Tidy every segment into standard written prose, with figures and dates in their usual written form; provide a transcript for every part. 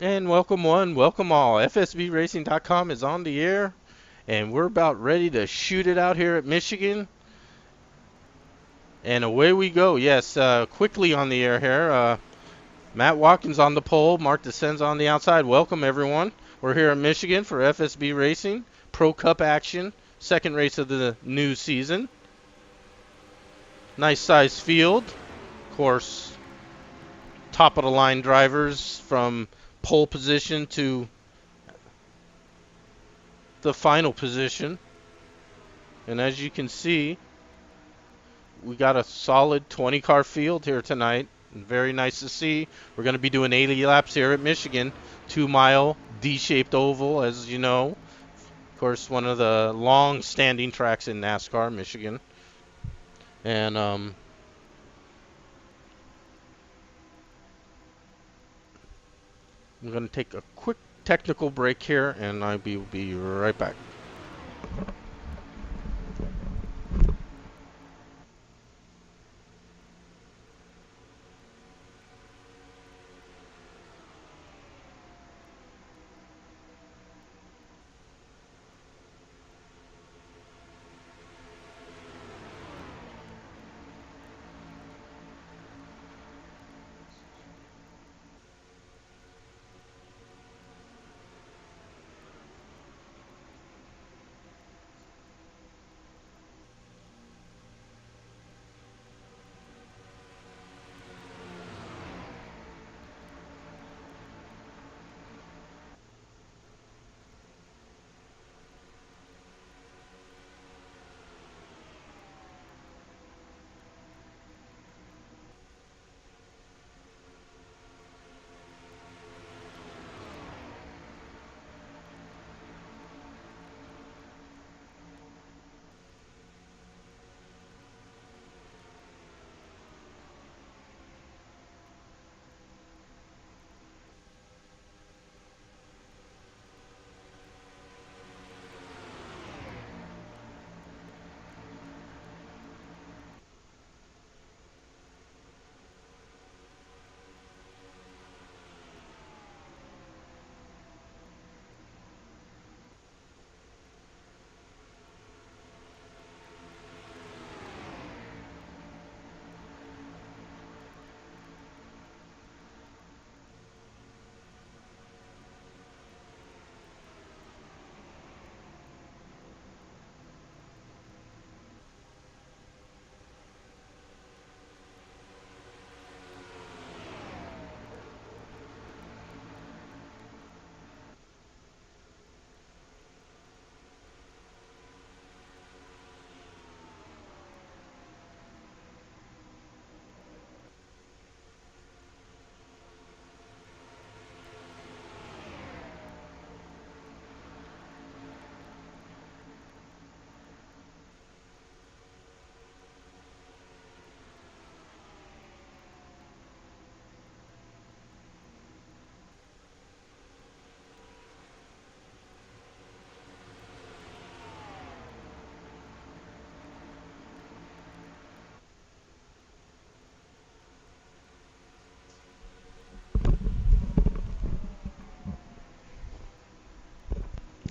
And welcome one, welcome all. FSBRacing.com is on the air, and we're about ready to shoot it out here at Michigan. And away we go. Yes, quickly on the air here. Matt Watkins on the pole, Mark Descends on the outside. Welcome everyone. We're here at Michigan for FSB Racing Pro Cup action, second race of the new season. Nice size field. Of course, top of the line drivers from pole position to the final position. And as you can see, we got a solid 20 car field here tonight. Very nice to see. We're going to be doing 80 laps here at Michigan. 2-mile D-shaped oval, as you know. Of course, one of the long-standing tracks in NASCAR, Michigan. And I'm going to take a quick technical break here, and I'll be right back.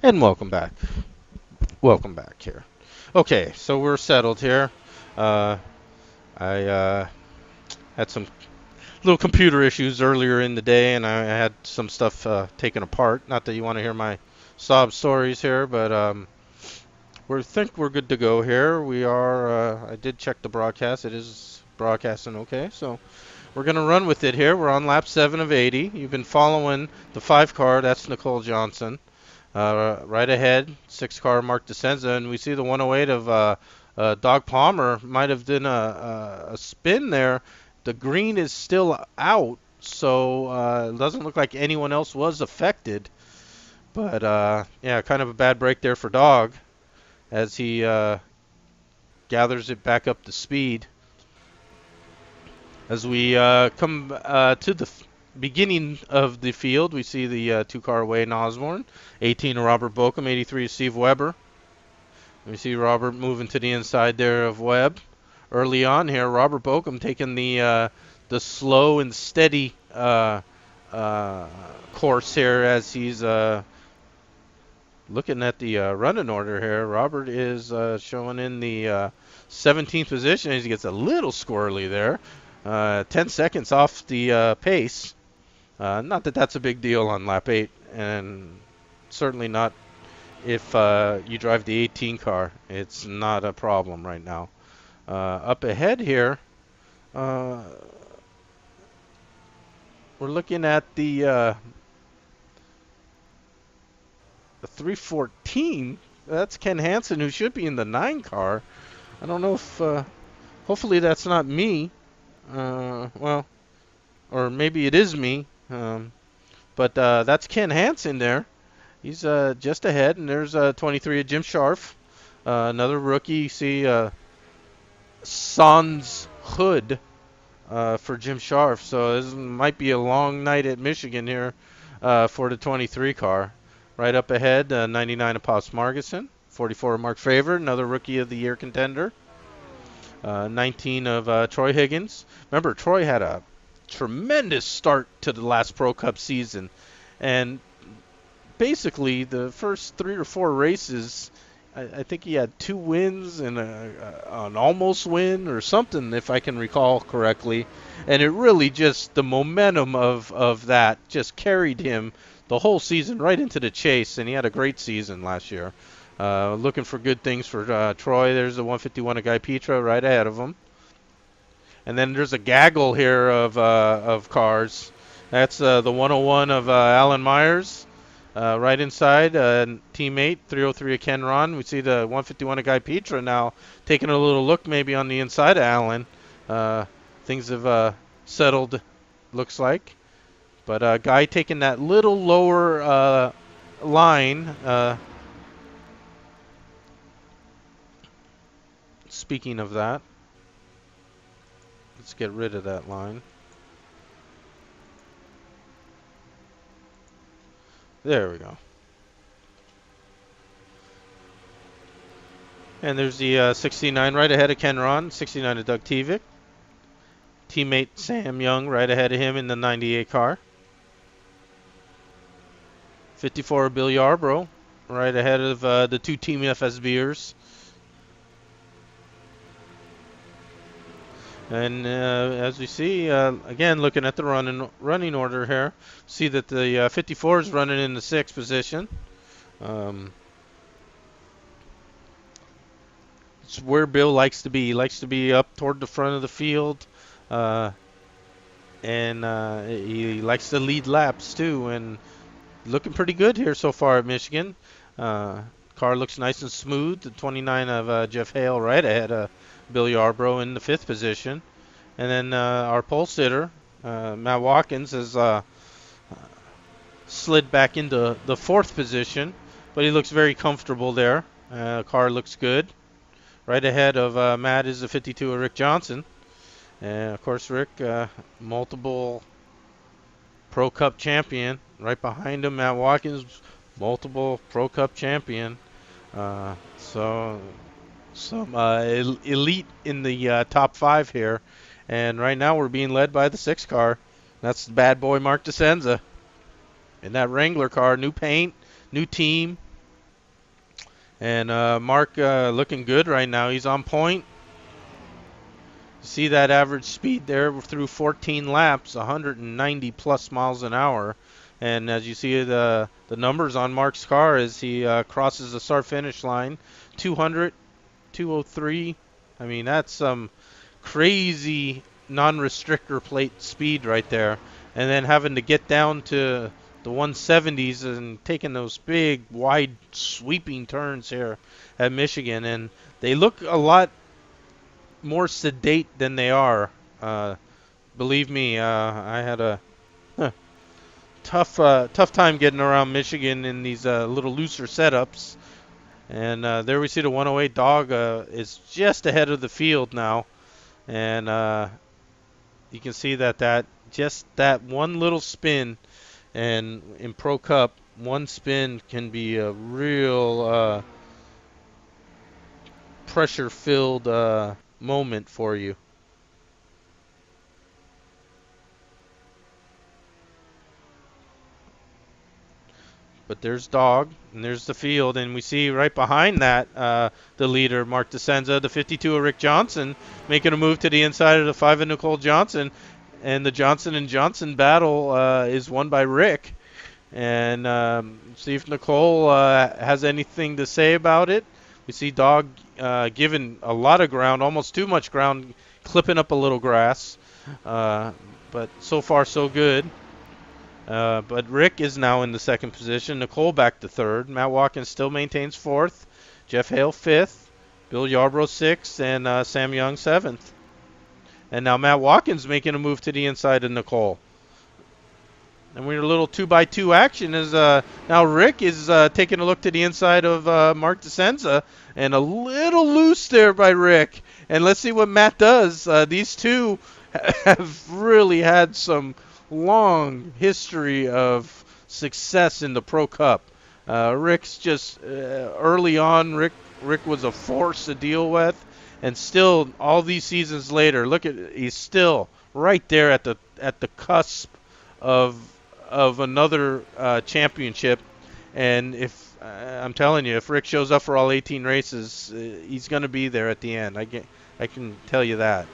And welcome back. Welcome back here. Okay, so we're settled here. Uh, I had some little computer issues earlier in the day, and I had some stuff taken apart. Not that you want to hear my sob stories here, but we think we're good to go here. We are. I did check the broadcast. It is broadcasting okay, so we're gonna run with it here. We're on lap 7 of 80. You've been following the 5 car. That's Nicole Johnson. Right ahead, 6 car Mark Desenza, and we see the 108 of Dog Palmer might have done a spin there. The green is still out, so it doesn't look like anyone else was affected. But yeah, kind of a bad break there for Dog as he gathers it back up to speed. As we come to the beginning of the field, we see the 2-car Wayne Osborne, 18 Robert Bokum, 83 Steve Weber. We see Robert moving to the inside there of Webb. Early on here, Robert Bokum taking the slow and steady uh, course here as he's looking at the running order here. Robert is showing in the 17th position as he gets a little squirrely there. 10 seconds off the pace. Not that that's a big deal on lap 8, and certainly not if you drive the 18 car. It's not a problem right now. Up ahead here, uh, we're looking at the 314. That's Ken Hansen, who should be in the 9 car. I don't know if, hopefully that's not me. Well, or maybe it is me. But that's Ken Hansen there. He's just ahead, and there's 23 of Jim Scharf. Another rookie. You see Sans Hood for Jim Scharf. So this might be a long night at Michigan here for the 23 car. Right up ahead, 99 of Pops Margison. 44 of Mark Favor, another Rookie of the Year contender. 19 of Troy Higgins. Remember, Troy had a tremendous start to the last Pro Cup season. And basically, the first 3 or 4 races, I think he had 2 wins and an almost win or something, if I can recall correctly. And it really just, the momentum of that just carried him the whole season right into the chase, and he had a great season last year. Looking for good things for Troy. There's the 151 of Guy Petra right ahead of him. And then there's a gaggle here of cars. That's the 101 of Alan Myers. Right inside, teammate, 303 of Ken Ron. We see the 151 of Guy Petra now taking a little look maybe on the inside of Allen. Things have settled, looks like. But Guy taking that little lower line. Speaking of that, let's get rid of that line. There we go. And there's the 69 right ahead of Ken Ron, 69 of Doug Tevick. Teammate Sam Young right ahead of him in the 98 car. 54 of Bill Yarbrough right ahead of the 2 Team FSBers. And as we see, again, looking at the running order here, see that the 54 is running in the 6th position. It's where Bill likes to be. He likes to be up toward the front of the field, and he likes to lead laps too. And looking pretty good here so far at Michigan. Car looks nice and smooth. The 29 of Jeff Hale right ahead of Bill Yarbrough in the 5th position. And then our pole sitter, Matt Watkins, has slid back into the 4th position, but he looks very comfortable there. Car looks good. Right ahead of Matt is the 52 of Rick Johnson. And, of course, Rick, multiple Pro Cup champion. Right behind him, Matt Watkins, multiple Pro Cup champion. So some elite in the top 5 here. And right now we're being led by the 6 car. That's the bad boy Mark DeSenza. In that Wrangler car, new paint, new team. And Mark looking good right now. He's on point. You see that average speed there through 14 laps, 190 plus miles an hour. And as you see the numbers on Mark's car as he crosses the start-finish line, 200, 203. I mean, that's some crazy non-restrictor plate speed right there. And then having to get down to the 170s and taking those big, wide, sweeping turns here at Michigan. And they look a lot more sedate than they are. Believe me, I had a tough time getting around Michigan in these little looser setups. And there we see the 108 Dog is just ahead of the field now. And you can see that just that one little spin, and in Pro Cup, one spin can be a real pressure-filled moment for you. But there's Dog, and there's the field, and we see right behind that the leader, Mark DeSenza, the 52 of Rick Johnson, making a move to the inside of the 5 of Nicole Johnson, and the Johnson and Johnson battle is won by Rick. And see if Nicole has anything to say about it. We see Dog giving a lot of ground, almost too much ground, clipping up a little grass. But so far so good. But Rick is now in the second position. Nicole back to third. Matt Watkins still maintains fourth. Jeff Hale fifth. Bill Yarbrough sixth. And Sam Young seventh. And now Matt Watkins making a move to the inside of Nicole. And we're a little 2x2 action as now Rick is taking a look to the inside of Mark DeSenza. And a little loose there by Rick. And let's see what Matt does. These two have really had some long history of success in the Pro Cup. Rick's just early on. Rick was a force to deal with, and still all these seasons later, look at he's still right there at the cusp of another championship. And if I'm telling you, if Rick shows up for all 18 races, he's going to be there at the end. I can tell you that.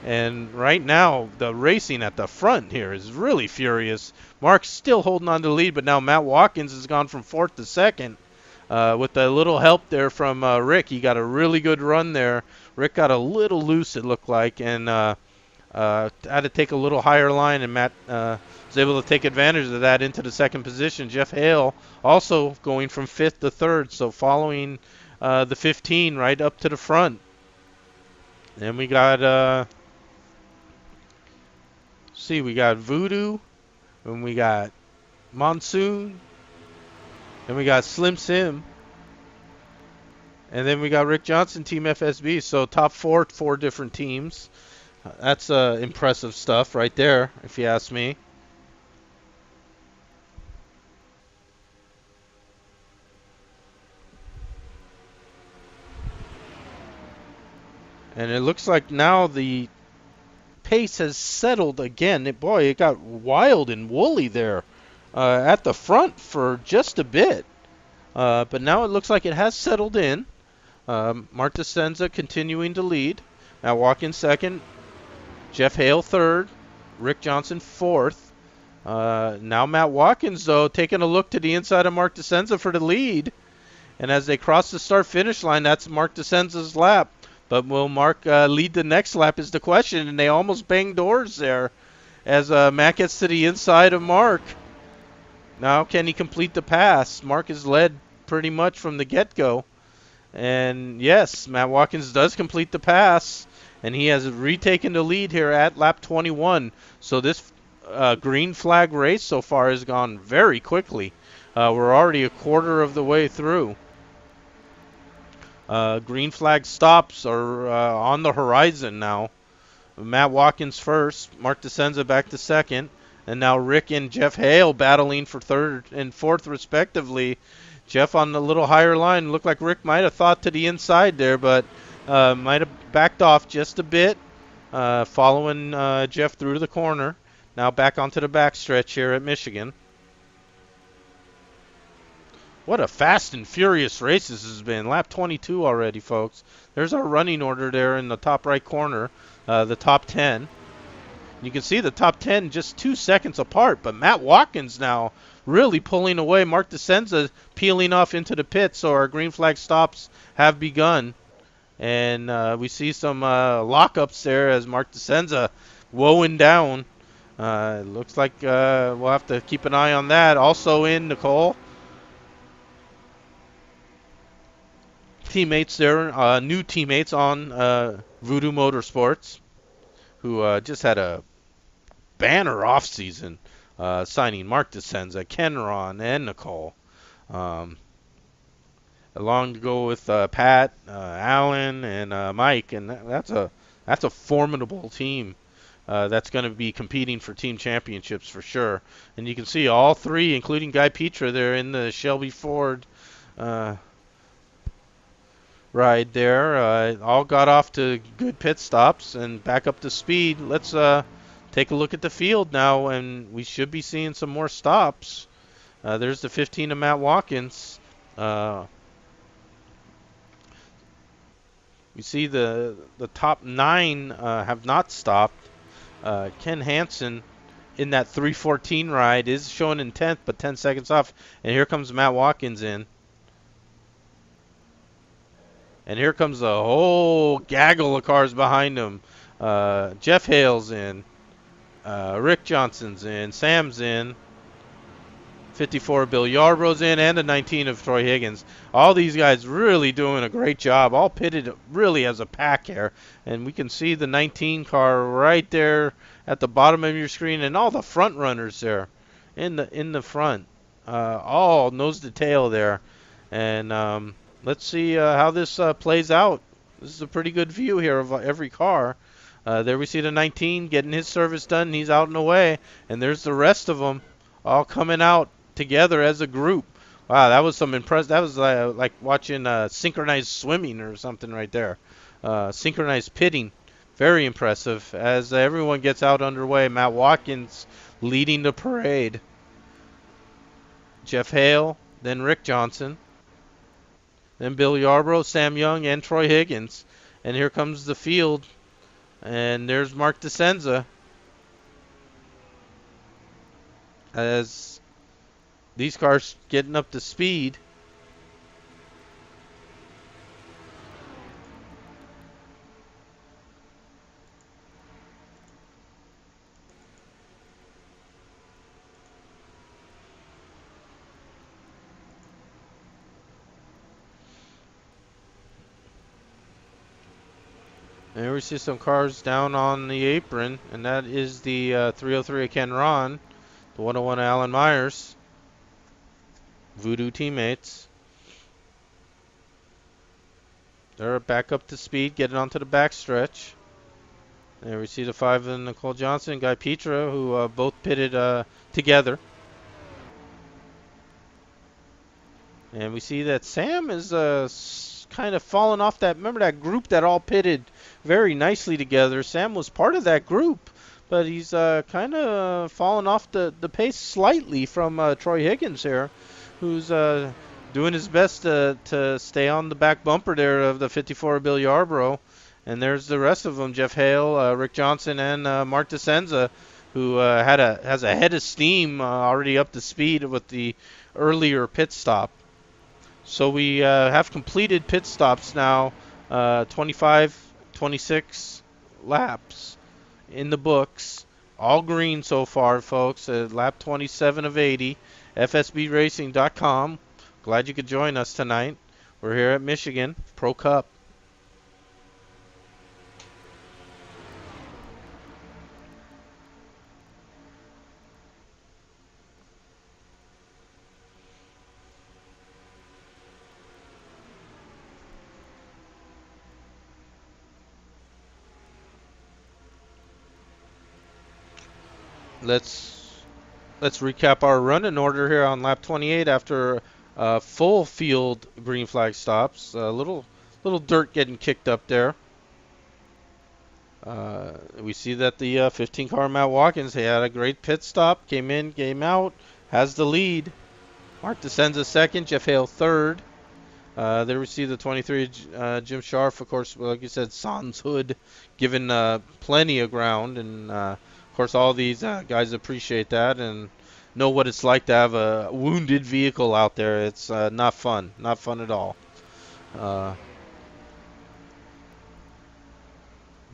And right now, the racing at the front here is really furious. Mark's still holding on to the lead, but now Matt Watkins has gone from fourth to second. With a little help there from Rick, he got a really good run there. Rick got a little loose, it looked like, and had to take a little higher line, and Matt was able to take advantage of that into the second position. Jeff Hale also going from fifth to third, so following the 15 right up to the front. And we got... we got Voodoo, and we got Monsoon, and we got Slim Sim, and then we got Rick Johnson, Team FSB. So top four different teams. That's impressive stuff right there, if you ask me. And it looks like now the pace has settled again. It got wild and woolly there at the front for just a bit. But now it looks like it has settled in. Mark DeSenza continuing to lead. Matt Watkins second. Jeff Hale third. Rick Johnson fourth. Now Matt Watkins, though, taking a look to the inside of Mark DeSenza for the lead. And as they cross the start-finish line, that's Mark DeSenza's lap. But will Mark lead the next lap is the question, and they almost bang doors there as Matt gets to the inside of Mark. Now can he complete the pass? Mark is led pretty much from the get-go. And yes, Matt Watkins does complete the pass, and he has retaken the lead here at lap 21. So this green flag race so far has gone very quickly. We're already a quarter of the way through. Green flag stops are on the horizon now. Matt Watkins first, Mark DeSenza back to second, and now Rick and Jeff Hale battling for third and fourth respectively. Jeff on the little higher line. Looked like Rick might have thought to the inside there, but might have backed off just a bit, following Jeff through the corner. Now back onto the backstretch here at Michigan. What a fast and furious race this has been. Lap 22 already, folks. There's our running order there in the top right corner, the top 10. You can see the top 10 just 2 seconds apart, but Matt Watkins now really pulling away. Mark DeSenza peeling off into the pit, so our green flag stops have begun. And we see some lockups there as Mark DeSenza woeing down. Looks like we'll have to keep an eye on that. Also in Nicole. Teammates there, new teammates on Voodoo Motorsports, who just had a banner off season, signing Mark DeSenza, Kenron, and Nicole. Along to go with Pat, Alan, and Mike, and that's a formidable team. That's going to be competing for team championships for sure. And you can see all three, including Guy Petra, there in the Shelby Ford ride there. All got off to good pit stops and back up to speed. Let's take a look at the field now, and we should be seeing some more stops. There's the 15 of Matt Watkins. Uh, we see the top 9 have not stopped. Ken Hansen in that 314 ride is showing in 10th, but 10 seconds off. And here comes Matt Watkins in. And here comes the whole gaggle of cars behind him. Jeff Hale's in. Rick Johnson's in. Sam's in. 54 Bill Yarbrough's in, and a 19 of Troy Higgins. All these guys really doing a great job. All pitted really as a pack here. And we can see the 19 car right there at the bottom of your screen, and all the front runners there in the front. All nose to tail there. And let's see how this plays out. This is a pretty good view here of every car. There we see the 19 getting his service done. He's out and away. And there's the rest of them all coming out together as a group. Wow, that was some impressive. That was like watching synchronized swimming or something right there. Synchronized pitting. Very impressive. As everyone gets out underway, Matt Watkins leading the parade. Jeff Hale, then Rick Johnson, then Bill Yarbrough, Sam Young, and Troy Higgins. And here comes the field. And there's Mark DeSenza as these cars getting up to speed. And here we see some cars down on the apron, and that is the 303 of Ken Ron, the 101 of Alan Myers, Voodoo teammates. They're back up to speed, getting onto the backstretch. There we see the 5 of Nicole Johnson and Guy Petra, who both pitted together. And we see that Sam is kind of falling off that. Remember that group that all pitted very nicely together? Sam was part of that group, but he's kind of fallen off the pace slightly from Troy Higgins here, who's doing his best to stay on the back bumper there of the 54 Bill Yarbrough. And there's the rest of them: Jeff Hale, Rick Johnson, and Mark DeSenza, who has a head of steam already up to speed with the earlier pit stop. So we have completed pit stops now, 25, 26 laps in the books. All green so far, folks. Lap 27 of 80. FSBRacing.com. Glad you could join us tonight. We're here at Michigan Pro Cup. Let's recap our run in order here on lap 28 after full field green flag stops. A little dirt getting kicked up there. We see that the 15 car Matt Watkins, he had a great pit stop, came in, came out, has the lead. Mark DeSenza second, Jeff Hale third. There we see the 23 Jim Scharf, of course, like you said, Sans Hood, given plenty of ground, and of course all these guys appreciate that and know what it's like to have a wounded vehicle out there. It's not fun at all. But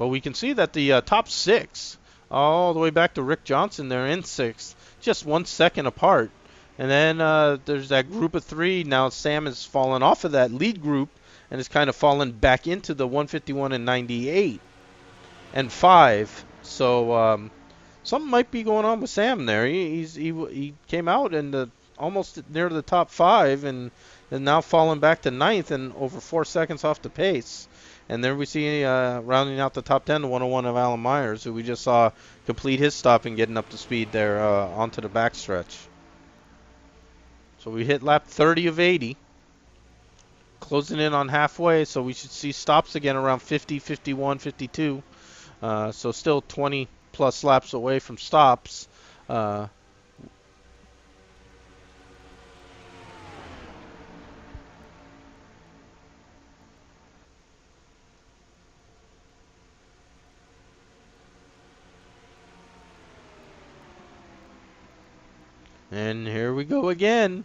we can see that the top 6, all the way back to Rick Johnson, they're in 6th, just 1 second apart. And then there's that group of 3. Now Sam has fallen off of that lead group and has kind of fallen back into the 151 and 98 and 5. So something might be going on with Sam there. He came out and almost near the top 5 and now fallen back to 9th and over 4 seconds off the pace. And there we see rounding out the top 10, the 101 of Alan Myers, who we just saw complete his stop and getting up to speed there onto the backstretch. So we hit lap 30 of 80, closing in on halfway, so we should see stops again around 50, 51, 52. So still 20 plus laps away from stops. And here we go again.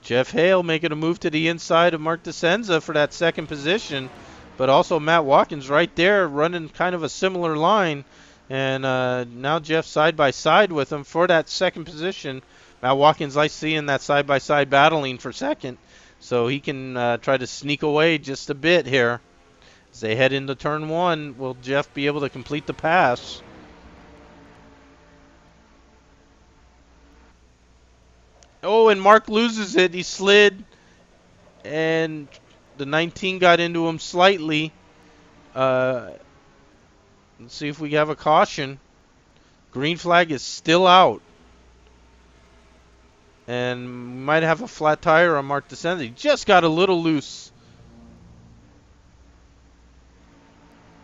Jeff Hale making a move to the inside of Mark DeSenza for that second position. But also Matt Watkins right there running kind of a similar line. And now Jeff side by side with him for that second position. Matt Watkins likes seeing that side by side battling for second. So he can try to sneak away just a bit here. As they head into turn one, will Jeff be able to complete the pass? Oh, and Mark loses it. He slid, and the 19 got into him slightly. Let's see if we have a caution. Green flag is still out. And we might have a flat tire on Mark DeSenza. He just got a little loose.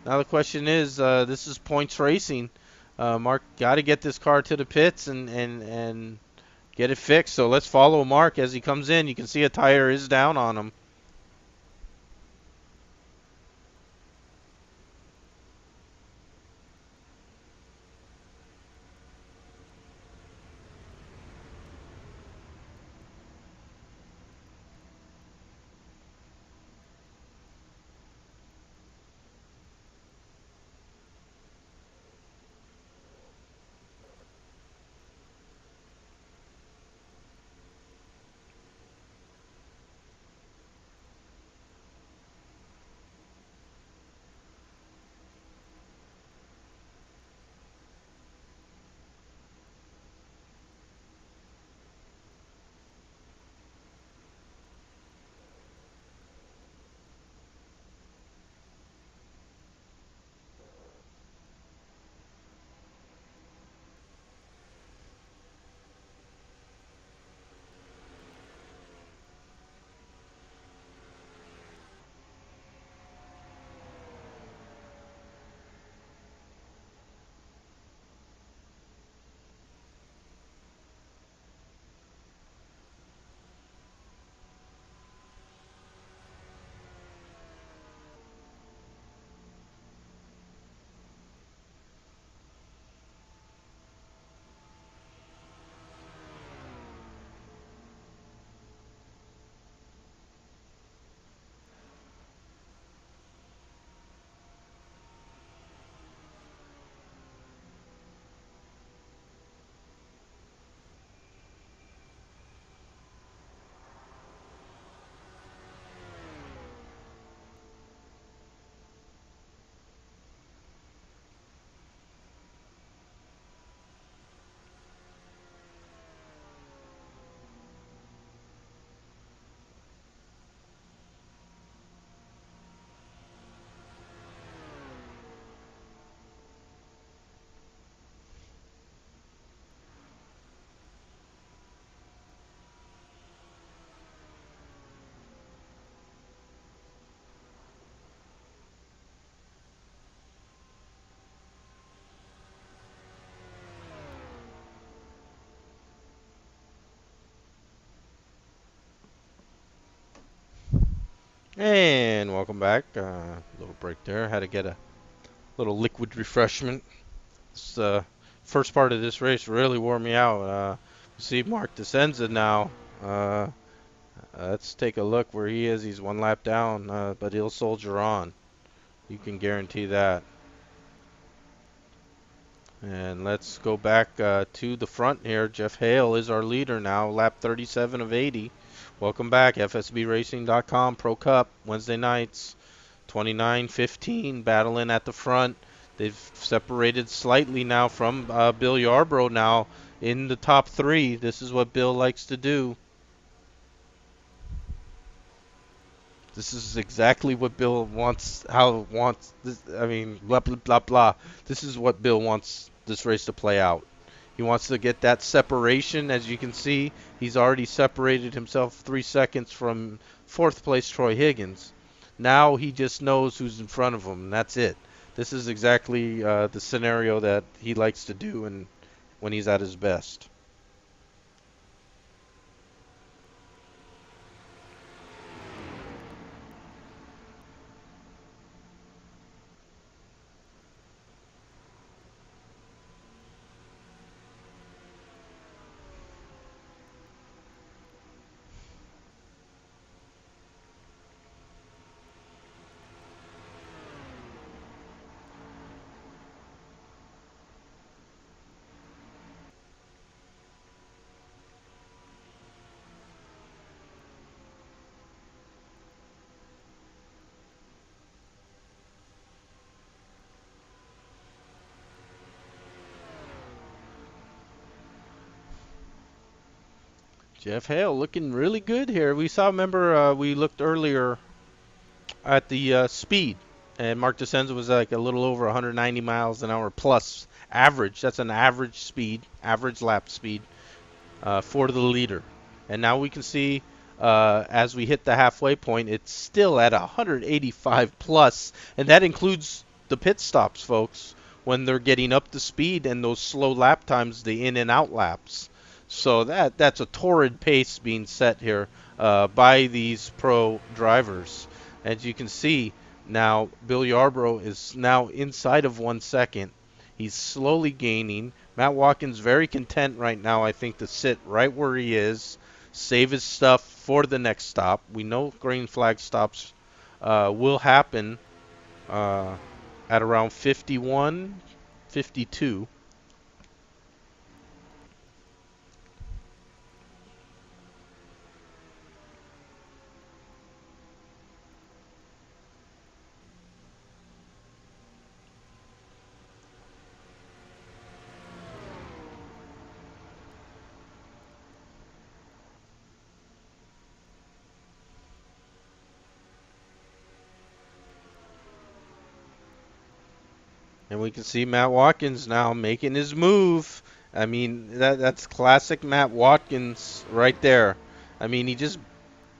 Now the question is, this is points racing. Mark got to get this car to the pits and get it fixed. So let's follow Mark as he comes in. You can see a tire is down on him. And welcome back. Little break there. Had to get a little liquid refreshment. This first part of this race really wore me out. See Mark DeSenza now. Let's take a look where he is. He's one lap down, but he'll soldier on. You can guarantee that. And let's go back to the front here. Jeff Hale is our leader now, lap 37 of 80. Welcome back, FSBRacing.com Pro Cup, Wednesday nights, 29-15, battling at the front. They've separated slightly now from Bill Yarbrough now in the top three. This is what Bill likes to do. This is exactly what Bill wants, how wants this, I mean, blah, blah, blah, blah. This is what Bill wants this race to play out. He wants to get that separation. As you can see, he's already separated himself 3 seconds from fourth place Troy Higgins. Now he just knows who's in front of him, and that's it. This is exactly the scenario that he likes to do and when he's at his best. Jeff Hale looking really good here. We saw, remember, we looked earlier at the speed, and Mark DeCenza was like a little over 190 miles an hour plus average. That's an average speed, average lap speed for the leader. And now we can see as we hit the halfway point, it's still at 185 plus, and that includes the pit stops, folks, when they're getting up to speed and those slow lap times, the in and out laps. So that's a torrid pace being set here by these pro drivers. As you can see now, Bill Yarbrough is now inside of 1 second. He's slowly gaining. Matt Watkins very content right now, I think, to sit right where he is, save his stuff for the next stop. We know green flag stops will happen at around 51, 52. And we can see Matt Watkins now making his move. I mean, that's classic Matt Watkins right there. I mean, he just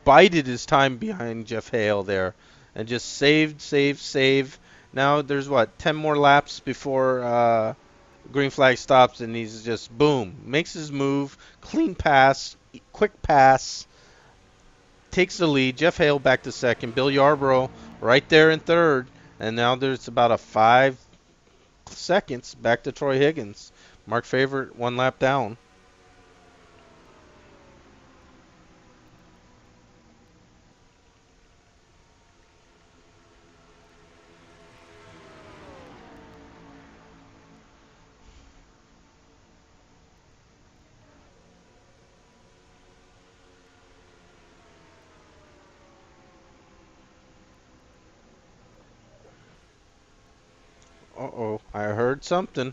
bided his time behind Jeff Hale there and just saved. Now there's what, 10 more laps before green flag stops, and he's just boom, makes his move, clean pass, quick pass, takes the lead. Jeff Hale back to second, Bill Yarbrough right there in third, and now there's about a 5 seconds back to Troy Higgins. Mark Favorite 1 lap down. Uh-oh, I heard something.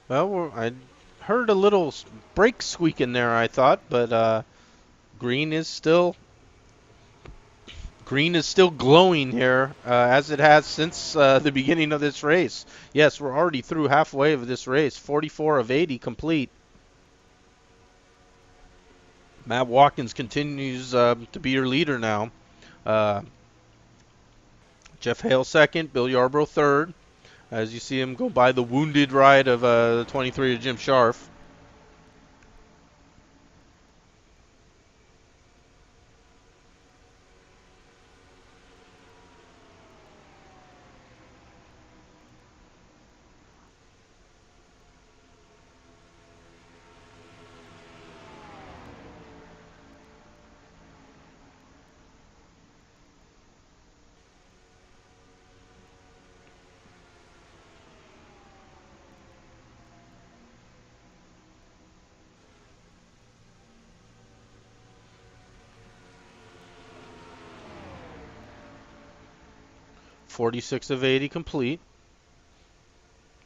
Well, I heard a little brake squeak in there, I thought, but green is still green is still glowing here, as it has since the beginning of this race. Yes, we're already through halfway of this race. 44 of 80 complete. Matt Watkins continues to be your leader now. Uh, Jeff Hale second, Bill Yarbrough third. As you see him go by the wounded ride of the 23 of Jim Sharf. 46 of 80 complete.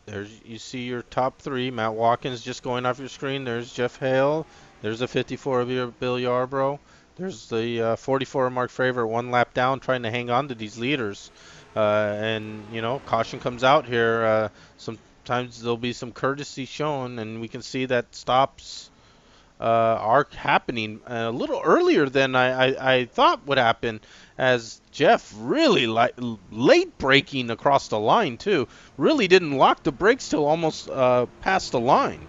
There's, you see your top three. Matt Watkins just going off your screen. There's Jeff Hale. There's a 54 of your Bill Yarbrough. There's the 44 of Mark Favorite, 1 lap down, trying to hang on to these leaders. And you know, caution comes out here. Sometimes there'll be some courtesy shown, and we can see that stops are happening a little earlier than I thought would happen, as Jeff really late braking across the line too. Really didn't lock the brakes till almost past the line.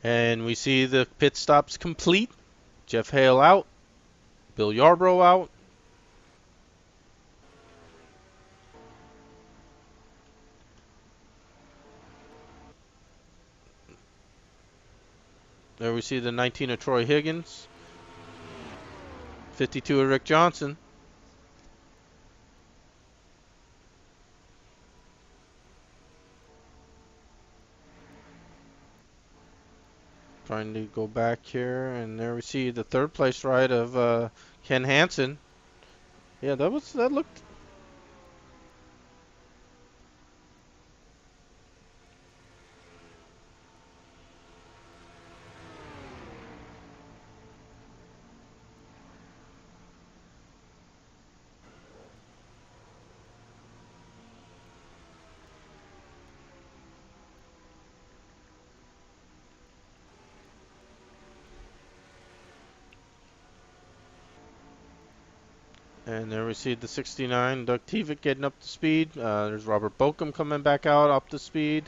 And we see the pit stops complete. Jeff Hale out, Bill Yarbrough out. There we see the 19 of Troy Higgins. 52 of Rick Johnson. Trying to go back here, and there we see the third place ride of Ken Hansen. Yeah, that looked. And there we see the 69, Doug Tevick getting up to speed. There's Robert Bokum coming back out up to speed.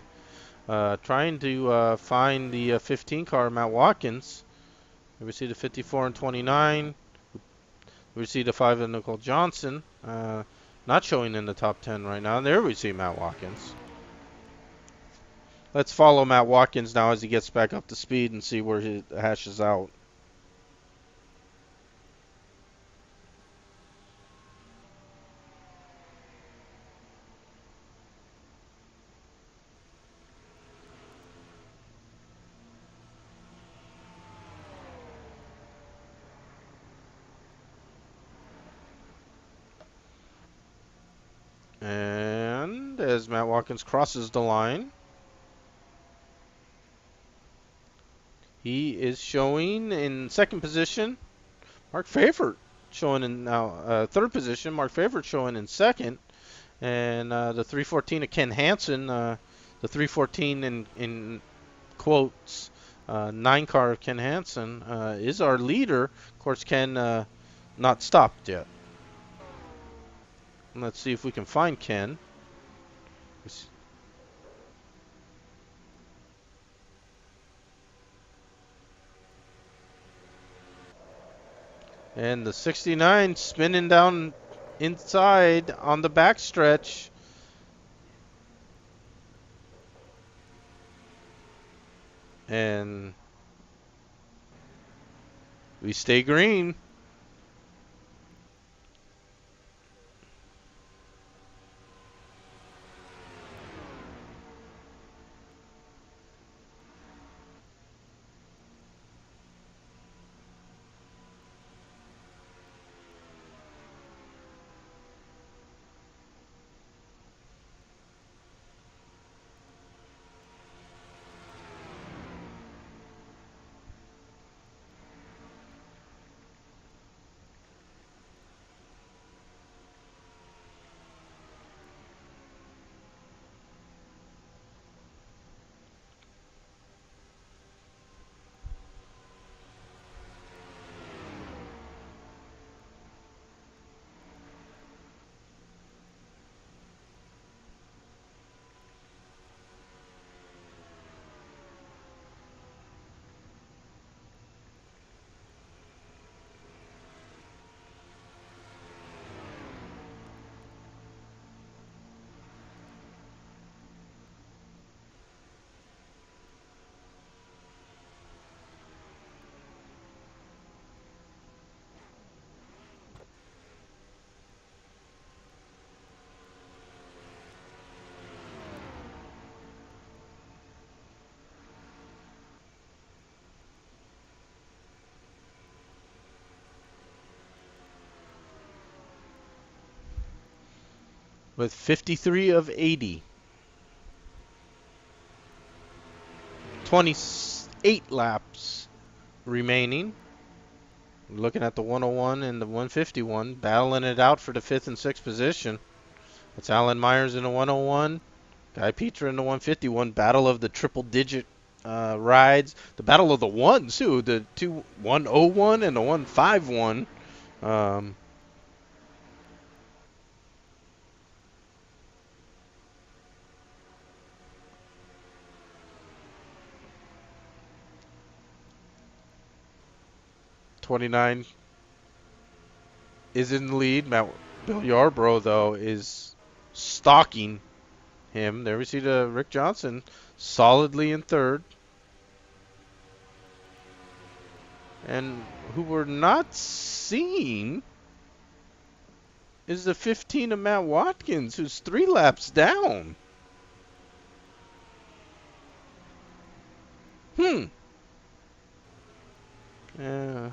Trying to find the 15 car, Matt Watkins. We see the 54 and 29. We see the 5 of Nicole Johnson. Not showing in the top 10 right now. And there we see Matt Watkins. Let's follow Matt Watkins now as he gets back up to speed and see where he hashes out. And as Matt Watkins crosses the line, he is showing in second position. Mark Favorite showing in now third position. Mark Favorite showing in second. And the 314 of Ken Hansen, the 314 in quotes, 9 car of Ken Hansen is our leader. Of course, Ken not stopped yet. Let's see if we can find Ken. And the 69 spinning down inside on the backstretch. And we stay green. With 53 of 80. 28 laps remaining. Looking at the 101 and the 151, battling it out for the 5th and 6th position. That's Alan Myers in the 101, Guy Petra in the 151. Battle of the triple-digit rides. The battle of the ones, too. The 101 and the 151. 29 is in the lead. Bill Yarbrough, though, is stalking him. There we see the Rick Johnson solidly in third. And who we're not seeing is the 15 of Matt Watkins, who's 3 laps down. Hmm. Yeah.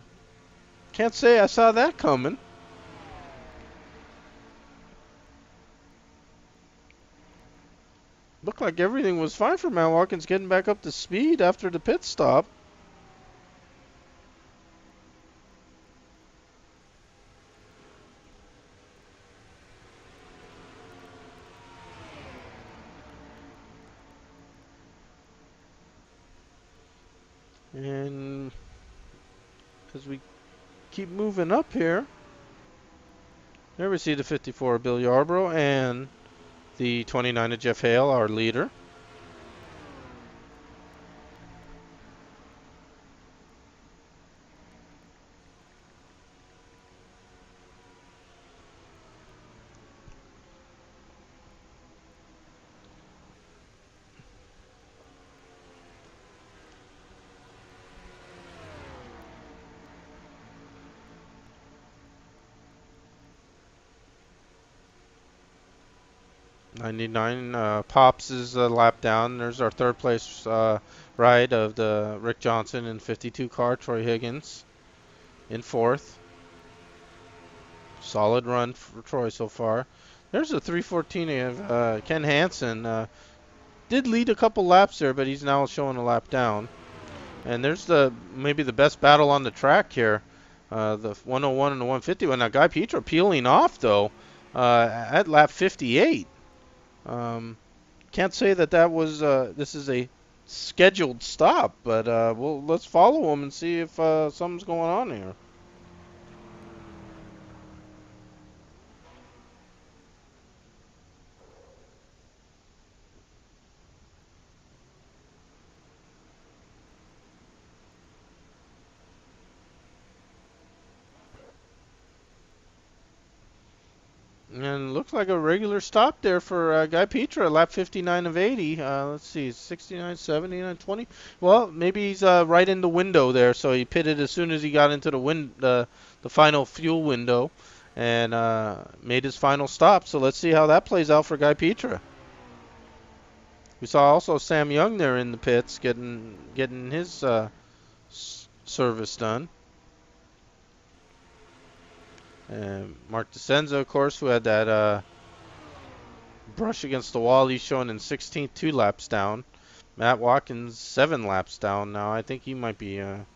Can't say I saw that coming. Looked like everything was fine for Matt Watkins getting back up to speed after the pit stop. And as we keep moving up here, there we see the 54 of Bill Yarbrough and the 29 of Jeff Hale, our leader. '99 Pops is a lap down. There's our third place ride of the Rick Johnson and 52 car, Troy Higgins in fourth. Solid run for Troy so far. There's a 314 of Ken Hansen. Did lead a couple laps there, but he's now showing a lap down. And there's the maybe the best battle on the track here. The 101 and the 150. When now Guy Petra peeling off though at lap 58. Can't say that was this is a scheduled stop, but let's follow him and see if something's going on here. And looks like a regular stop there for Guy Petra, lap 59 of 80. Let's see, 69, 79, 20. Well, maybe he's right in the window there, so he pitted as soon as he got into the final fuel window and made his final stop. So let's see how that plays out for Guy Petra. We saw also Sam Young there in the pits getting his service done. And Mark DeCenza, of course, who had that brush against the wall, he's showing in 16th, 2 laps down. Matt Watkins, 7 laps down now. I think he might be, in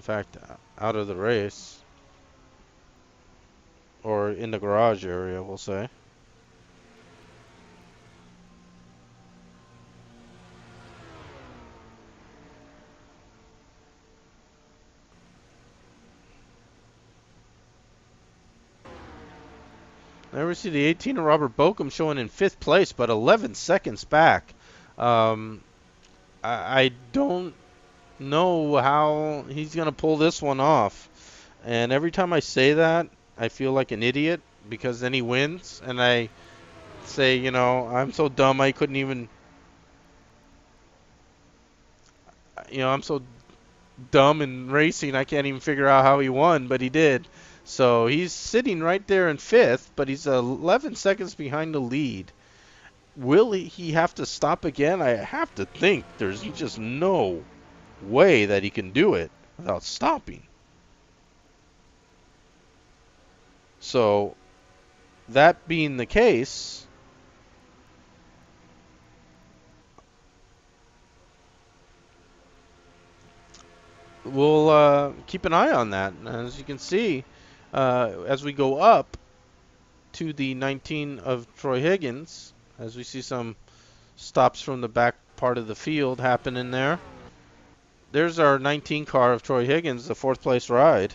fact, out of the race. Or in the garage area, we'll say. There we see the 18 of Robert Bokum showing in 5th place, but 11 seconds back. I don't know how he's going to pull this one off. And every time I say that, I feel like an idiot because then he wins. And I say, I'm so dumb I couldn't even, I'm so dumb in racing I can't even figure out how he won, but he did. So he's sitting right there in 5th, but he's 11 seconds behind the lead. Will he have to stop again? I have to think there's just no way that he can do it without stopping. So, that being the case, we'll keep an eye on that. As you can see, as we go up to the 19 of Troy Higgins, as we see some stops from the back part of the field happening there. There's our 19 car of Troy Higgins, the 4th place ride.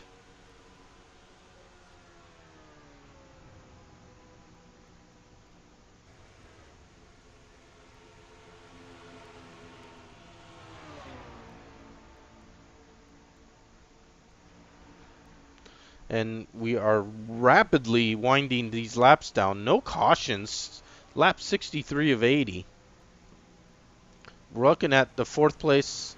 And we are rapidly winding these laps down. No cautions. Lap 63 of 80. We're looking at the 4th place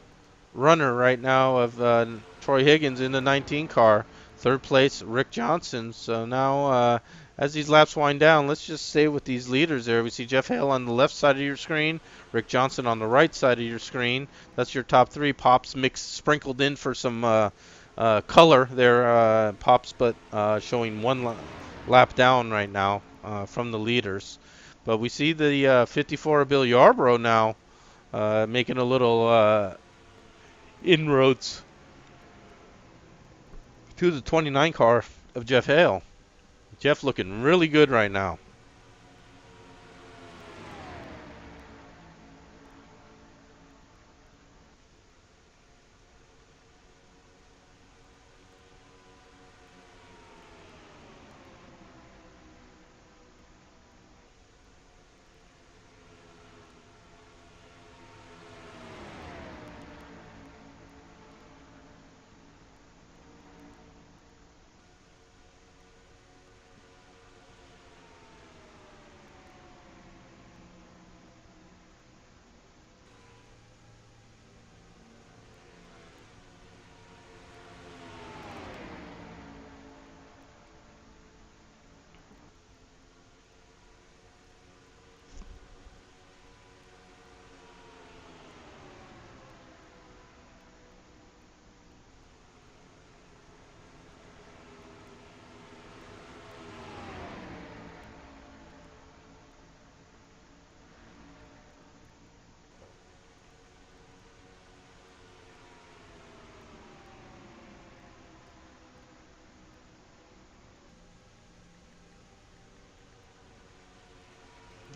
runner right now of Troy Higgins in the 19 car. Third place, Rick Johnson. So now, as these laps wind down, let's just stay with these leaders there. We see Jeff Hale on the left side of your screen, Rick Johnson on the right side of your screen. That's your top three. Pops mixed, sprinkled in for some color there, Pops, but showing one lap down right now from the leaders. But we see the 54 of Bill Yarbrough now making a little inroads to the 29 car of Jeff Hale. Jeff looking really good right now.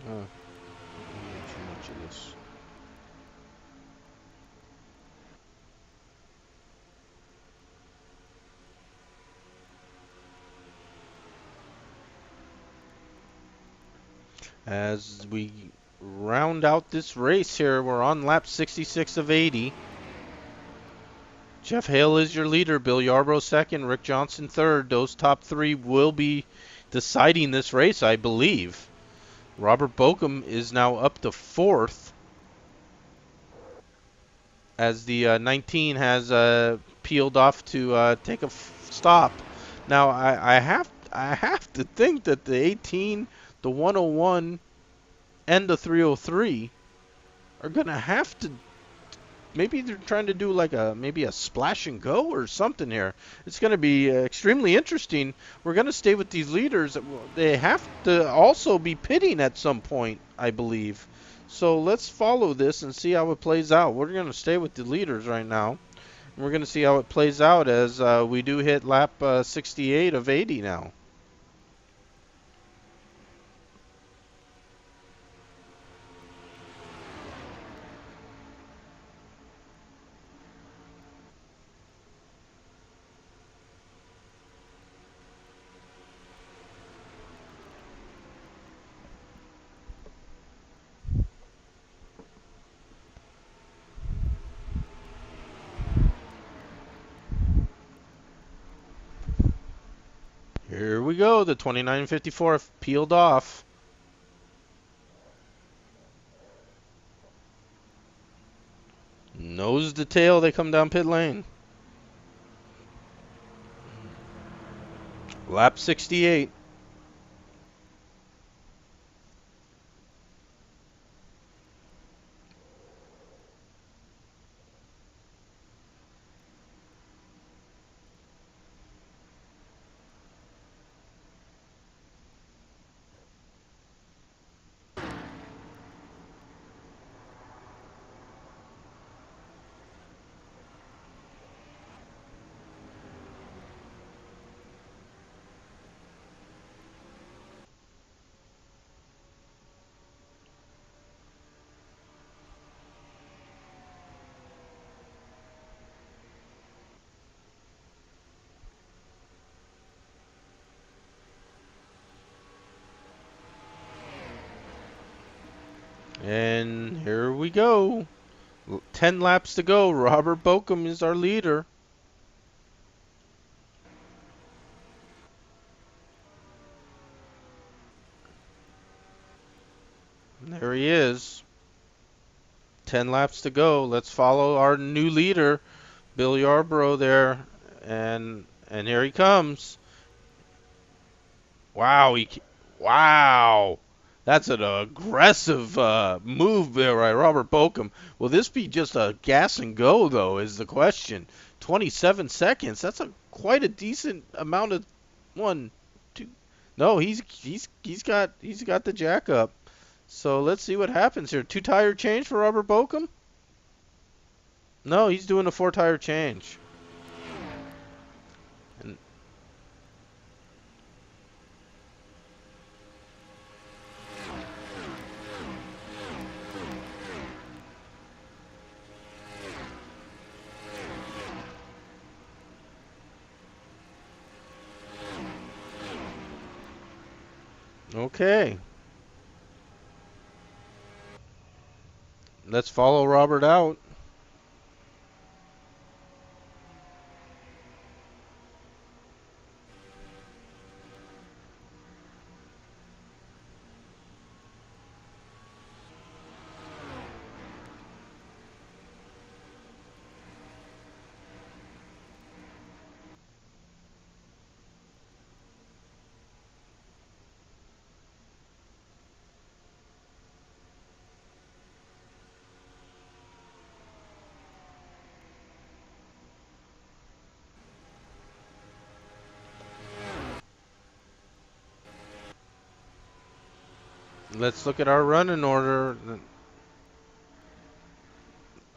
Too much of this. As we round out this race here, we're on lap 66 of 80. Jeff Hale is your leader. Bill Yarbrough second. Rick Johnson third. Those top three will be deciding this race, I believe. Robert Bokum is now up to fourth as the 19 has peeled off to take a stop. Now I have to think that the 18, the 101, and the 303 are gonna have to. Maybe they're trying to do like maybe a splash and go or something here. It's going to be extremely interesting. We're going to stay with these leaders. They have to also be pitting at some point, I believe. So let's follow this and see how it plays out. We're going to stay with the leaders right now. And we're going to see how it plays out as we do hit lap 68 of 80 now. Here we go. The 2954 peeled off. Nose to tail, they come down pit lane. Lap 68. And here we go. 10 laps to go. Robert Bokum is our leader. And there he is. 10 laps to go. Let's follow our new leader, Bill Yarborough there, and here he comes. Wow, wow. That's an aggressive move there by Robert Bokum. Will this be just a gas and go though? Is the question. 27 seconds. That's quite a decent amount of one, two. No, he's got the jack up. So let's see what happens here. 2-tire change for Robert Bokum? No, he's doing a 4-tire change. And okay. Let's follow Robert out. Let's look at our running order.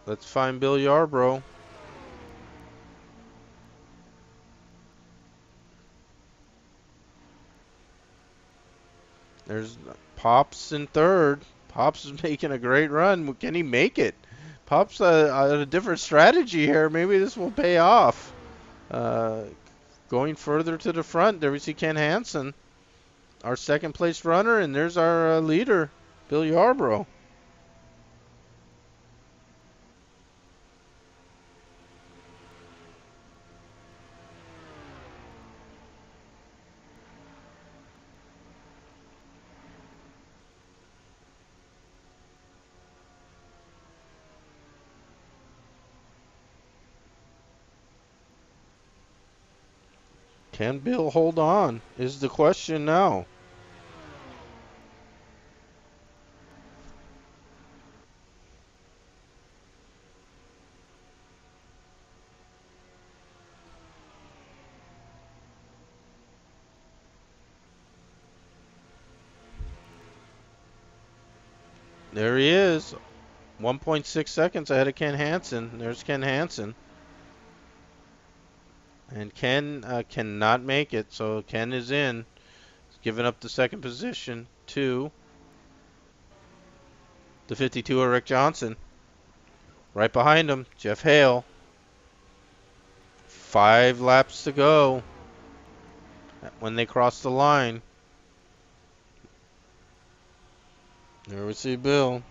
Let's find Bill Yarborough. There's Pops in third. Pops is making a great run. Can he make it? Pops a different strategy here. Maybe this will pay off. Uh, Going further to the front, there we see Ken Hansen, our second place runner, and there's our leader, Bill Yarborough. Can Bill hold on is the question now. There he is, 1.6 seconds ahead of Ken Hansen. There's Ken Hansen. And Ken cannot make it, so Ken is in. He's giving up the second position to the 52 of Rick Johnson. Right behind him, Jeff Hale. 5 laps to go when they cross the line. There we see Bill.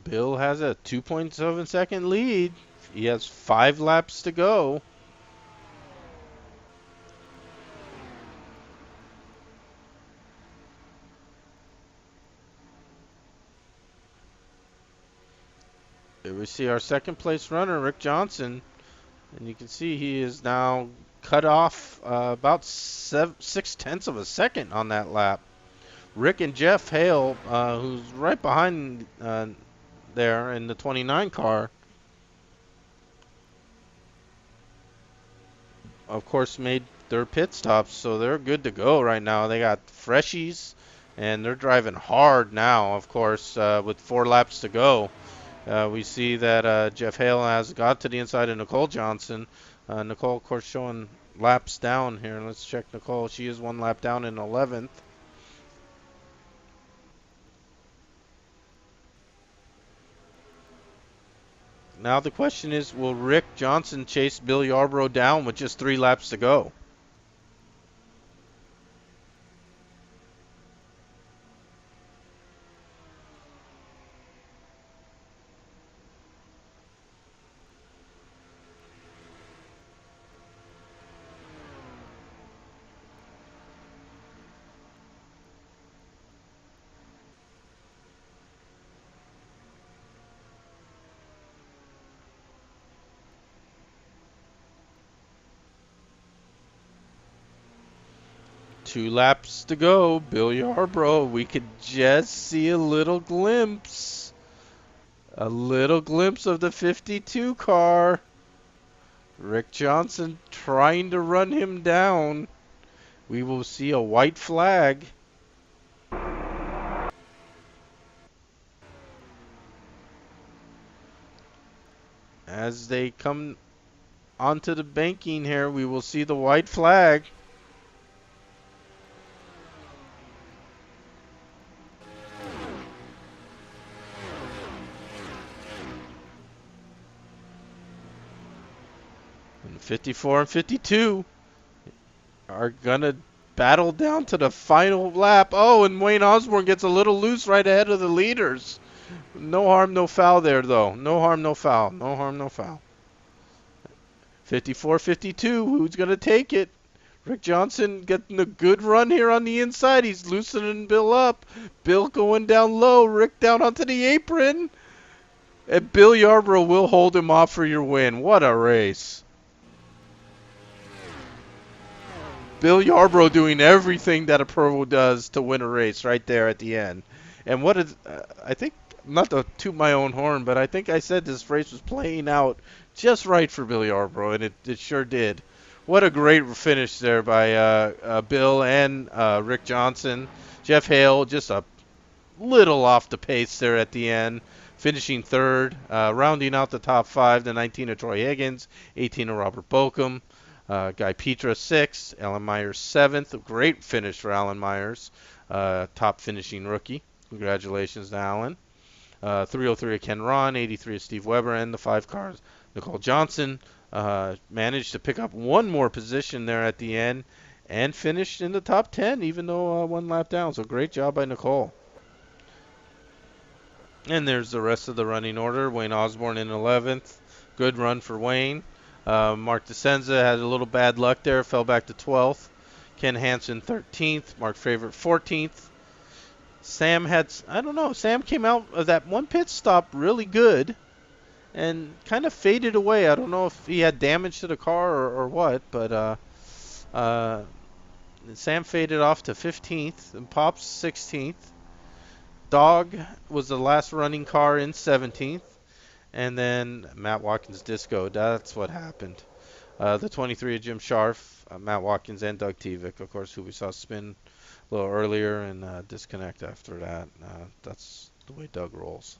Bill has a 2.7-second lead. He has 5 laps to go. Here we see our second place runner, Rick Johnson. And you can see he is now cut off about 6/10 of a second on that lap. Rick and Jeff Hale, who's right behind there in the 29 car, of course made their pit stops, so they're good to go right now. They got freshies, and they're driving hard now, of course, with 4 laps to go. We see that Jeff Hale has got to the inside of Nicole Johnson. Nicole, of course, showing laps down here. Let's check Nicole. She is 1 lap down in 11th. Now the question is, will Rick Johnson chase Bill Yarbrough down with just 3 laps to go? Two laps to go. Bill Yarbrough, we could just see a little glimpse. A little glimpse of the 52 car. Rick Johnson trying to run him down. We will see a white flag. As they come onto the banking here, we will see the white flag. And 54 and 52 are going to battle down to the final lap. Oh, and Wayne Osborne gets a little loose right ahead of the leaders. No harm, no foul there, though. No harm, no foul. No harm, no foul. 54-52, who's going to take it? Rick Johnson getting a good run here on the inside. He's loosening Bill up. Bill going down low. Rick down onto the apron. And Bill Yarbrough will hold him off for your win. What a race. Bill Yarbrough doing everything that a pro does to win a race right there at the end. And what is, I think, not to toot my own horn, but I think I said this race was playing out just right for Bill Yarbrough, and it sure did. What a great finish there by Bill and Rick Johnson. Jeff Hale just a little off the pace there at the end, finishing third, rounding out the top 5, the 19 of Troy Higgins, 18 of Robert Bochum. Guy Petra 6th, Alan Myers 7th. Great finish for Alan Myers, top finishing rookie. Congratulations to Alan. 303 of Ken Ron, 83 of Steve Weber, and the 5 cars. Nicole Johnson managed to pick up one more position there at the end and finished in the top 10, even though 1 lap down. So great job by Nicole. And there's the rest of the running order. Wayne Osborne in 11th. Good run for Wayne. Mark DeSenza had a little bad luck there, fell back to 12th. Ken Hansen 13th. Mark Favorite 14th. Sam had, I don't know, Sam came out of that one pit stop really good and kind of faded away. I don't know if he had damage to the car or what, but Sam faded off to 15th and Pops 16th. Dog was the last running car in 17th. And then Matt Watkins Disco. That's what happened. The 23 of Jim Scharf, Matt Watkins, and Doug Tevick, of course, who we saw spin a little earlier and disconnect after that. That's the way Doug rolls.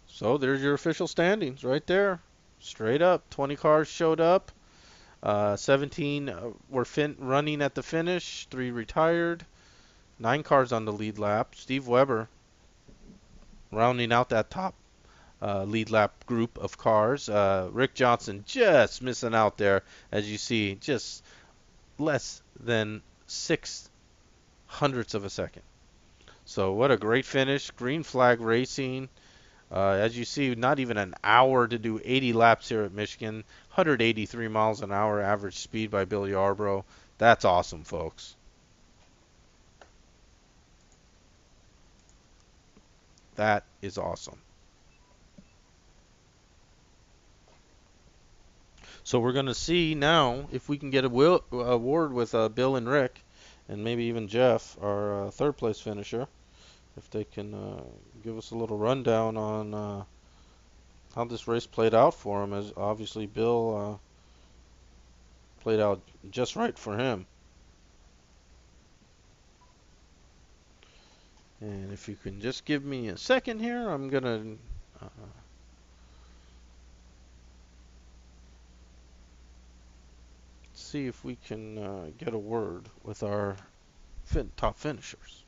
So there's your official standings right there. Straight up. 20 cars showed up. 17 were running at the finish. 3 retired. 9 cars on the lead lap. Steve Weber rounding out that top lead lap group of cars. Rick Johnson just missing out there, as you see, just less than 0.06 of a second. So what a great finish. Green flag racing. As you see, not even an hour to do 80 laps here at Michigan. 183 miles an hour average speed by Bill Yarbrough. That's awesome, folks. That is awesome. So we're going to see now if we can get a award with Bill and Rick, and maybe even Jeff, our third place finisher, if they can give us a little rundown on how this race played out for him, as obviously Bill played out just right for him. And if you can just give me a second here, I'm going to see if we can get a word with our top finishers.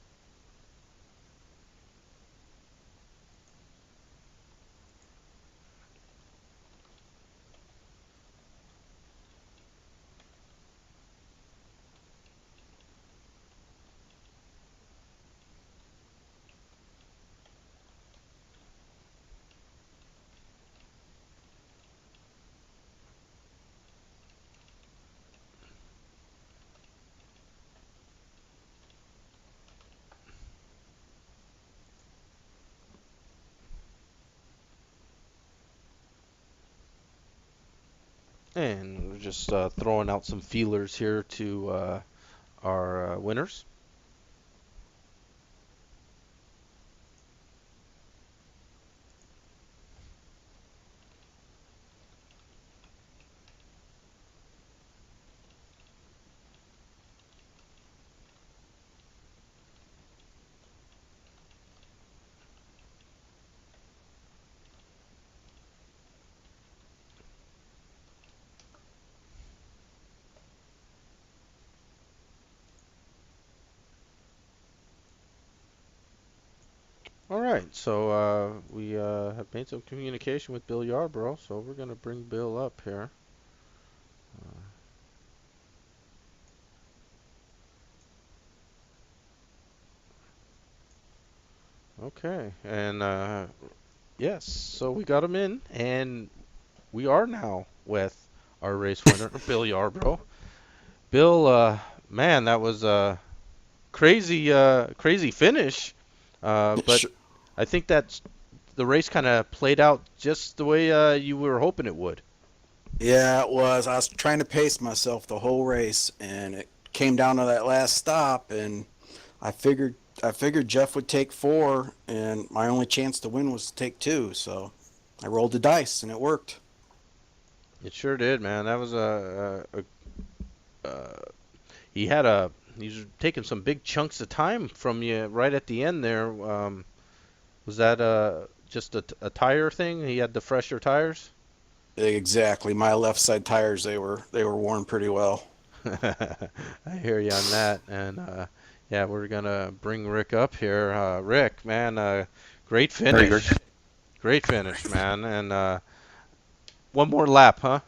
And we're just throwing out some feelers here to our winners. All right, so we have made some communication with Bill Yarbrough, so we're going to bring Bill up here. Okay, and yes, so we got him in, and we are now with our race winner, Bill Yarbrough. Bill, man, that was a crazy finish, but Sh- I think that the race kind of played out just the way you were hoping it would. Yeah, it was. I was trying to pace myself the whole race, and it came down to that last stop, and I figured Jeff would take four, and my only chance to win was to take two. So I rolled the dice, and it worked. It sure did, man. That was he had a he's taking some big chunks of time from you right at the end there. Was that just a tire thing? He had the fresher tires. Exactly. My left side tires, they were worn pretty well. I hear you on that, and yeah, we're gonna bring Rick up here. Rick, man, great Hey, Greg. finish, great finish, man, and one more lap, huh?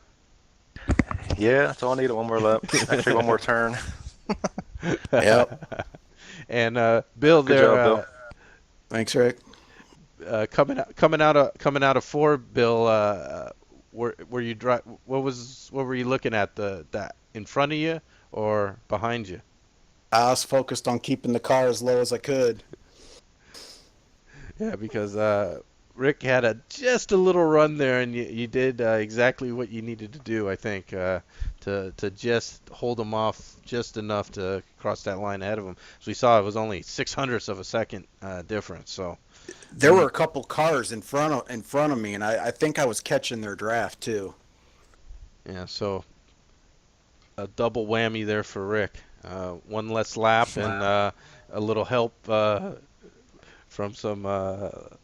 Yeah, that's all I needed. One more lap. Actually, one more turn. Yep. And Bill Good there, job, Bill. Thanks, Rick. coming out of four, Bill. Were you what were you looking at, the that in front of you or behind you? I was focused on keeping the car as low as I could. Yeah, because Rick had just a little run there, and you did exactly what you needed to do, I think, to just hold him off just enough to cross that line ahead of him. As we saw, it was only 600ths of a second difference. So There were you, a couple cars in front of me, and I think I was catching their draft too. yeah, so a double whammy there for Rick. One less lap and Wow. a little help from some end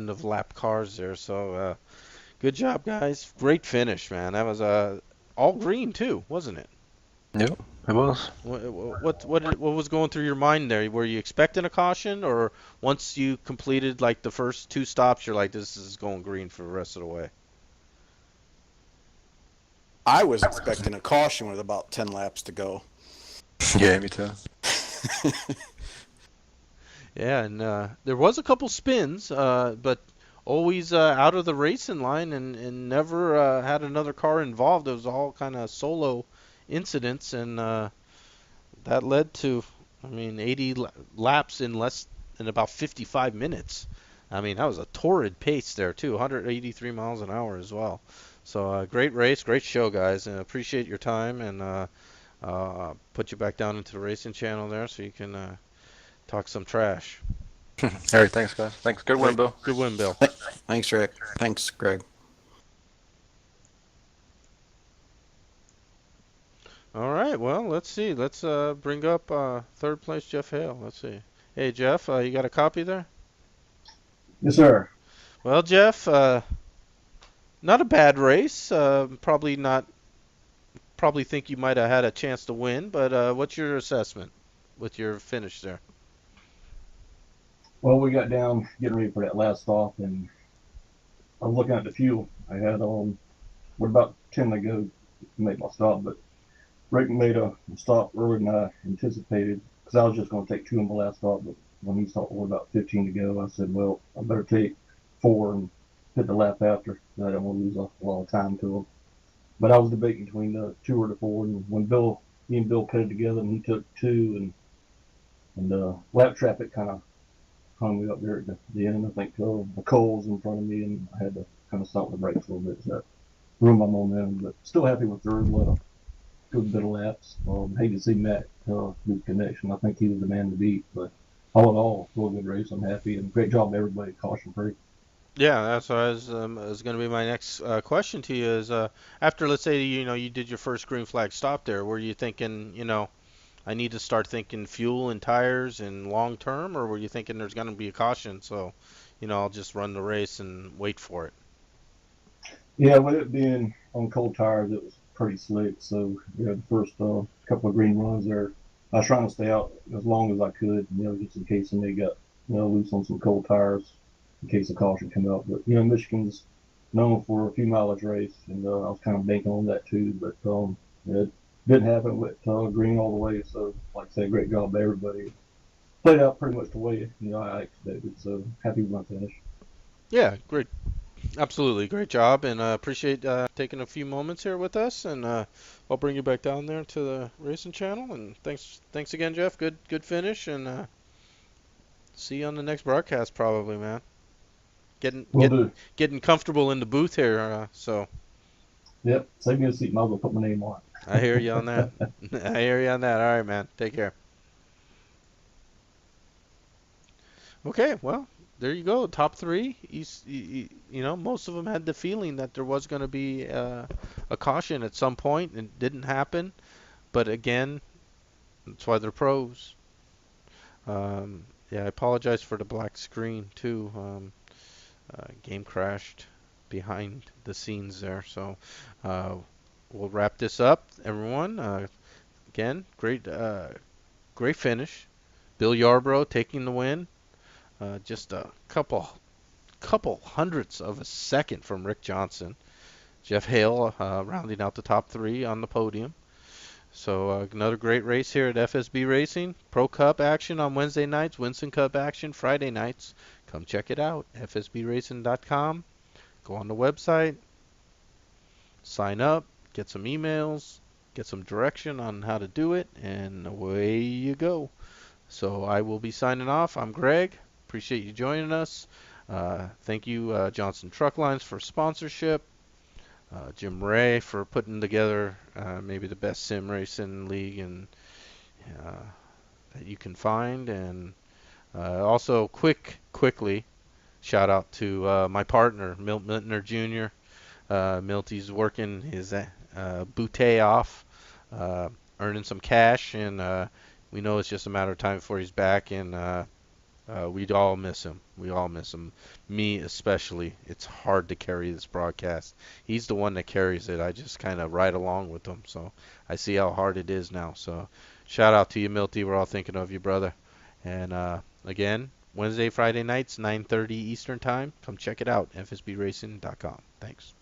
of lap cars there. So good job, guys. Great finish, man. That was all green too, wasn't it? Yep, it was. What was going through your mind there? Were you expecting a caution, or once you completed like the first two stops, you're like, this is going green for the rest of the way? I was expecting a caution with about 10 laps to go. Yeah, me too. Yeah, and there was a couple spins, but always out of the racing line, and never had another car involved. It was all kind of solo incidents, and that led to, I mean, 80 laps in about 55 minutes. I mean, that was a torrid pace there too, 183 miles an hour as well. So great race, great show, guys, and appreciate your time, and put you back down into the racing channel there so you can talk some trash. All right, thanks, guys. Thanks. Good win, Great, Bill. good win, Bill. Thanks, Rick. Thanks, Greg. All right, well, let's see. Let's bring up third place Jeff Hale. Let's see. Hey, Jeff, you got a copy there? Yes, sir. Well, Jeff, not a bad race. Probably not. Probably think you might have had a chance to win, but what's your assessment with your finish there? Well, we got down getting ready for that last stop, and I was looking at the fuel. I had we're about 10 to go to make my stop, but Rick made a stop earlier than I anticipated because I was just going to take two in the last stop. But when he saw we're about 15 to go, I said, well, I better take four and hit the lap after. I don't want to lose a lot of time to him. But I was debating between the two or the four, and when me and Bill put it together, and he took two, and lap traffic kind of hung me up there at the end. I think the coals in front of me, and I had to kind of stop the brakes a little bit. So that ruined my momentum, but still happy with third. Let a good bit of laps. Hate to see Matt lose connection. I think he was the man to beat, but all in all, really good race. I'm happy, and great job everybody. Caution free. Yeah, that's what is going to be my next question to you is after let's say you did your first green flag stop there, were you thinking I need to start thinking fuel and tires and long term, or were you thinking there's going to be a caution, so I'll just run the race and wait for it? Yeah, with it being on cold tires, it was pretty slick. So the first couple of green runs there, I was trying to stay out as long as I could, just in case somebody got loose on some cold tires, in case the caution come out. But Michigan's known for a few mileage race, and I was kind of banking on that too. But it didn't happen with green all the way. So like I said, great job by everybody. Played out pretty much the way I expected. So happy with my finish. Yeah, great. Absolutely, great job, and appreciate taking a few moments here with us. And I'll bring you back down there to the racing channel. And thanks again, Jeff. Good finish, and see you on the next broadcast, probably, man. Getting Will getting do. getting comfortable in the booth here. So Yep. Save me a seat. Might as well put my name on I hear you on that. I hear you on that. All right, man. Take care. Okay, well, there you go. Top three. Most of them had the feeling that there was going to be a caution at some point, and it didn't happen. But again, that's why they're pros. Yeah, I apologize for the black screen too. Game crashed behind the scenes there. So uh, we'll wrap this up, everyone. Again, great finish. Bill Yarbrough taking the win. Just a couple hundredths of a second from Rick Johnson. Jeff Hale rounding out the top three on the podium. So another great race here at FSB Racing. Pro Cup action on Wednesday nights, Winston Cup action Friday nights. Come check it out, fsbracing.com. Go on the website, sign up, get some emails, get some direction on how to do it, and away you go. So I will be signing off. I'm Greg. Appreciate you joining us. Thank you, Johnson Truck Lines, for sponsorship. Jim Ray for putting together maybe the best sim racing league uh, that you can find. And also, quickly, shout out to my partner, Milt Miltner Jr. Milty's working his bootay off, uh, earning some cash, and we know it's just a matter of time before he's back. And we'd all miss him. We all miss him. Me especially. It's hard to carry this broadcast. He's the one that carries it. I just kind of ride along with him. So I see how hard it is now. So shout out to you, Milty. We're all thinking of you, brother. And again, Wednesday, Friday nights, 9:30 Eastern Time. Come check it out, fsbracing.com. Thanks.